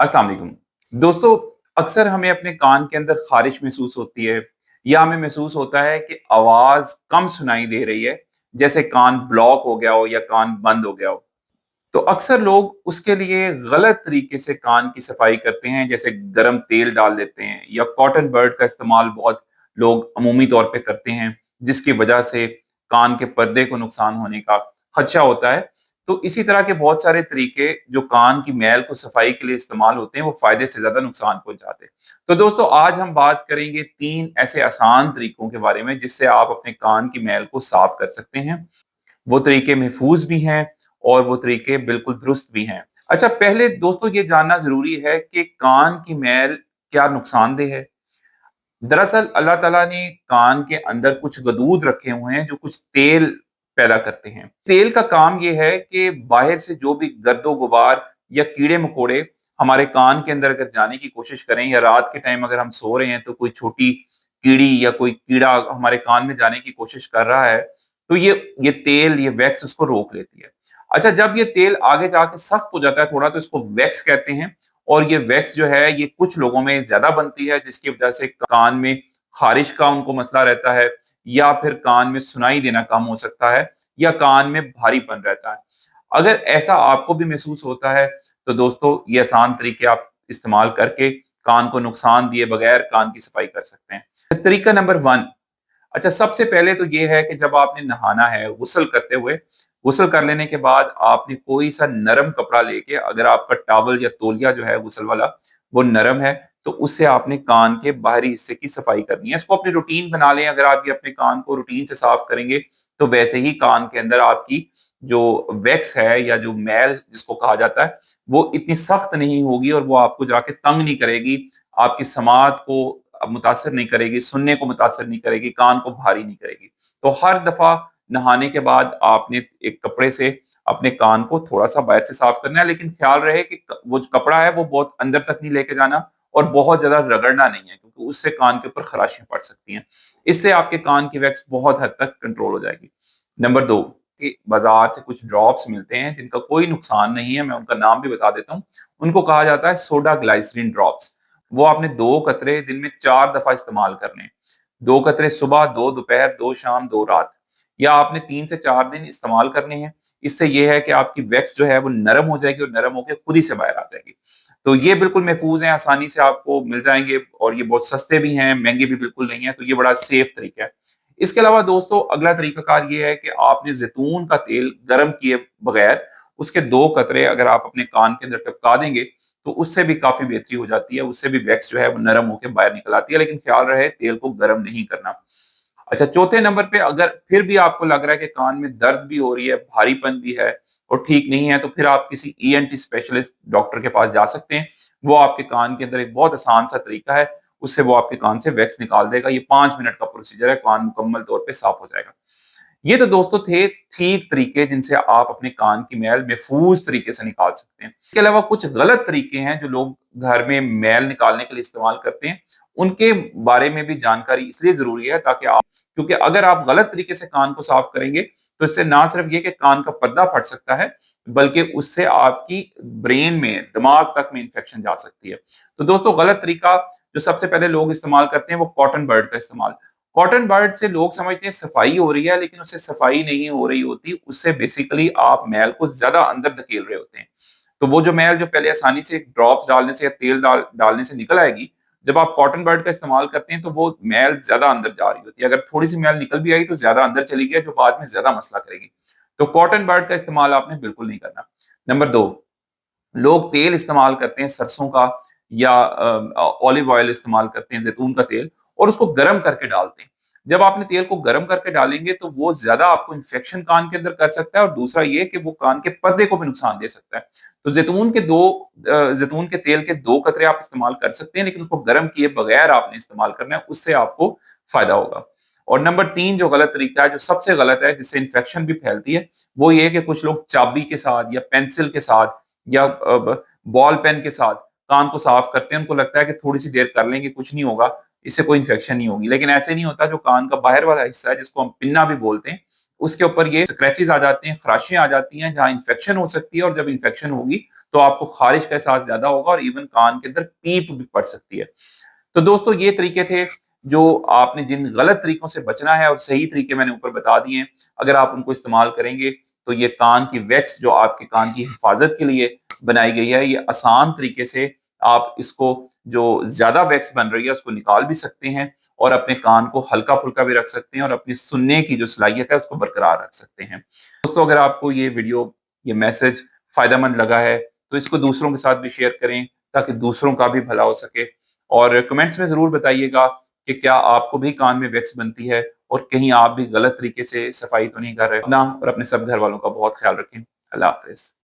अस्सलाम वालेकुम। दोस्तों, अक्सर हमें अपने कान के अंदर ख़ारिश महसूस होती है या हमें महसूस होता है कि आवाज़ कम सुनाई दे रही है, जैसे कान ब्लॉक हो गया हो या कान बंद हो गया हो। तो अक्सर लोग उसके लिए गलत तरीके से कान की सफाई करते हैं, जैसे गरम तेल डाल देते हैं या कॉटन बड का इस्तेमाल बहुत लोग अमूमी तौर पे करते हैं, जिसकी वजह से कान के पर्दे को नुकसान होने का खदशा होता है। तो इसी तरह के बहुत सारे तरीके जो कान की मैल को सफाई के लिए इस्तेमाल होते हैं, वो फायदे से ज्यादा नुकसान पहुंचाते हैं। तो दोस्तों, आज हम बात करेंगे 3 ऐसे आसान तरीकों के बारे में जिससे आप अपने कान की मैल को साफ कर सकते हैं। वो तरीके महफूज भी हैं और वो तरीके बिल्कुल दुरुस्त भी हैं। अच्छा, पहले दोस्तों ये जानना ज़रूरी है कि कान की मैल क्या नुकसानदेह है? दरअसल अल्लाह ताला ने कान के अंदर कुछ गदूद रखे हुए हैं जो कुछ तेल पैदा करते हैं। तेल का काम ये है कि बाहर से जो भी गर्दो-गुबार या कीड़े-मकोड़े हमारे कान के अंदर अगर जाने की कोशिश करें या रात के टाइम अगर हम सो रहे हैं तो कोई छोटी कीड़ी या कोई कीड़ा हमारे कान में जाने की कोशिश कर रहा है, तो ये तेल, ये वैक्स उसको रोक लेती है। अच्छा, जब ये तेल आगे जाके सख्त हो जाता है थोड़ा, तो इसको वैक्स कहते हैं। और ये वैक्स जो है ये कुछ लोगों में ज्यादा बनती है, जिसकी वजह से कान में खारिश का उनको मसला रहता है, या फिर कान में सुनाई देना कम हो सकता है, या कान में भारीपन रहता है। अगर ऐसा आपको भी महसूस होता है तो दोस्तों, ये आसान तरीके आप इस्तेमाल करके कान को नुकसान दिए बगैर कान की सफाई कर सकते हैं। तरीका नंबर 1। अच्छा, सबसे पहले तो ये है कि जब आपने नहाना है, गुस्ल करते हुए, गुस्ल कर लेने के बाद आपने कोई सा नरम कपड़ा लेके, अगर आपका टॉवल या तौलिया जो है गुस्ल वाला वो नरम है, तो उससे आपने कान के बाहरी हिस्से की सफाई करनी है। इसको अपनी रूटीन बना लें। अगर आप ये अपने कान को रूटीन से साफ करेंगे तो वैसे ही कान के अंदर आपकी जो वैक्स है या जो मैल जिसको कहा जाता है, वो इतनी सख्त नहीं होगी और वो आपको जाके तंग नहीं करेगी, आपकी समात को मुतासर नहीं करेगी, सुनने को मुतासर नहीं करेगी, कान को भारी नहीं करेगी। तो हर दफा नहाने के बाद आपने एक कपड़े से अपने कान को थोड़ा-सा बाहर से साफ करना है, लेकिन ख्याल रहे कि वो जो कपड़ा है वो बहुत अंदर तक नहीं लेके जाना और बहुत ज़्यादा रगड़ना नहीं है, क्योंकि उससे कान के ऊपर खराशियाँ पड़ सकती हैं। इससे आपके कान की वैक्स बहुत हद तक कंट्रोल हो जाएगी। नंबर 2, कि बाज़ार से कुछ ड्रॉप्स मिलते हैं जिनका कोई नुकसान नहीं है, मैं उनका नाम भी बता देता हूँ। उनको कहा जाता है सोडा ग्लाइसरीन ड्रॉप्स। वो आपने 2 कतरे दिन में 4 दफ़ा इस्तेमाल करने हैं। 2 कतरे सुबह, 2 दोपहर, 2 शाम, 2 रात, या आपने 3 से 4 दिन इस्तेमाल करने हैं। इससे ये है कि आपकी वैक्स जो है वो नरम हो जाएगी और नरम होके खुद ही से बाहर आ जाएगी। तो ये बिल्कुल महफूज़ हैं, आसानी से आपको मिल जाएँगे और ये बहुत सस्ते भी हैं, महँगे भी बिल्कुल नहीं हैं, तो ये बड़ा सेफ तरीका है। इसके अलावा दोस्तों, अगला तरीकाकार ये है कि आपने ज़ैतून का तेल गरम किए बगैर उसके 2 कतरे अगर आप अपने कान के अंदर टपका देंगे, तो उससे भी काफ़ी बेहतरी हो जाती है, उससे भी वैक्स जो है वो नरम होके बाहर निकल आती है, लेकिन ख्याल रहे तेल को गरम नहीं करना। अच्छा, चौथे नंबर पे अगर फिर भी आपको लग रहा है कि कान में दर्द भी हो रही है, भारीपन भी है और ठीक नहीं है, तो फिर आप किसी ईएनटी स्पेशलिस्ट डॉक्टर के पास जा सकते हैं। वो आपके कान के अंदर एक बहुत आसान सा तरीका है, उससे वो आपके कान से वैक्स निकाल देगा। ये 5 मिनट का प्रोसीजर है, कान मुकम्मल तौर पे साफ हो जाएगा। ये तो दोस्तों थे ठीक तरीके जिनसे आप अपने कान की मैल महफूज तरीके से निकाल सकते हैं। इसके अलावा कुछ गलत तरीके हैं जो लोग घर में मैल निकालने के लिए इस्तेमाल करते हैं। उनके बारे में भी जानकारी इसलिए ज़रूरी है ताकि आप, क्योंकि अगर आप गलत तरीके से कान को साफ करेंगे, तो इससे ना सिर्फ ये कि कान का पर्दा फट सकता है, बल्कि उससे आपकी ब्रेन में, दिमाग तक में इन्फेक्शन जा सकती है। तो दोस्तों, गलत तरीका जो सबसे पहले लोग इस्तेमाल करते हैं वो कॉटन बड का इस्तेमाल। कॉटन बड से लोग समझते हैं सफाई हो रही है, लेकिन उससे सफाई नहीं हो रही होती। उससे बेसिकली आप मैल को ज़्यादा अंदर धकेल रहे होते हैं। तो वो जो मैल जो पहले आसानी से ड्रॉप्स डालने से या तेल डालने से निकल आएगी, जब आप कॉटन बड का इस्तेमाल करते हैं तो वो मैल ज़्यादा अंदर जा रही होती है। अगर थोड़ी-सी मैल निकल भी आई तो ज़्यादा अंदर चली गई, जो बाद में ज़्यादा मसला करेगी। तो कॉटन बड का इस्तेमाल आपने बिल्कुल नहीं करना। नंबर 2, लोग तेल इस्तेमाल करते हैं सरसों का या ऑलिव ऑयल इस्तेमाल करते हैं, ज़ैतून का तेल, और उसको गरम करके डालते हैं। जब आपने तेल को गरम करके डालेंगे तो वो ज़्यादा आपको इन्फेक्शन कान के अंदर कर सकता है, और दूसरा ये कि वो कान के पर्दे को भी नुकसान दे सकता है। तो ज़ैतून के तेल के 2 कतरे आप इस्तेमाल कर सकते हैं, लेकिन उसको गरम किए बगैर आपने इस्तेमाल करना है, उससे आपको फ़ायदा होगा। और नंबर 3 जो गलत तरीका है, जो सबसे गलत है, जिससे इन्फेक्शन भी फैलती है, वो ये है कि कुछ लोग चाबी के साथ या पेंसिल के साथ या बॉल पेन के साथ कान को साफ करते हैं। उनको लगता है कि थोड़ी सी देर कर लेंगे, कुछ नहीं होगा, इससे कोई इन्फेक्शन नहीं होगी, लेकिन ऐसे नहीं होता। जो कान का बाहर वाला हिस्सा है, जिसको हम पिन्ना भी बोलते हैं, उसके ऊपर ये स्क्रैचेस आ जाते हैं, खराशियां आ जाती हैं, जहां इन्फेक्शन हो सकती है, और जब इन्फेक्शन होगी तो आपको खारिश का एहसास ज़्यादा होगा और इवन कान के अंदर पीप भी पड़ सकती है। तो दोस्तों ये तरीके थे जो आपने जिन गलत तरीकों से बचना है और सही तरीके मैंने ऊपर बता दिए हैं। अगर आप उनको इस्तेमाल करेंगे तो ये कान की वैक्स जो आपके कान की हिफाजत के लिए बनाई गई है, ये आसान तरीके से आप इसको जो ज़्यादा वैक्स बन रही है उसको निकाल भी सकते हैं और अपने कान को हल्का-फुल्का भी रख सकते हैं और अपनी सुनने की जो सलाहियत है उसको बरकरार रख सकते हैं। दोस्तों अगर आपको ये वीडियो, ये मैसेज फ़ायदेमंद लगा है तो इसको दूसरों के साथ भी शेयर करें ताकि दूसरों का भी भला हो सके। और कमेंट्स में ज़रूर बताइएगा कि क्या आपको भी कान में वैक्स बनती है और कहीं आप भी गलत तरीके से सफाई तो नहीं कर रहे। अपना और अपने सब घर वालों का बहुत ख्याल रखें। अल्लाह हाफ़िज़।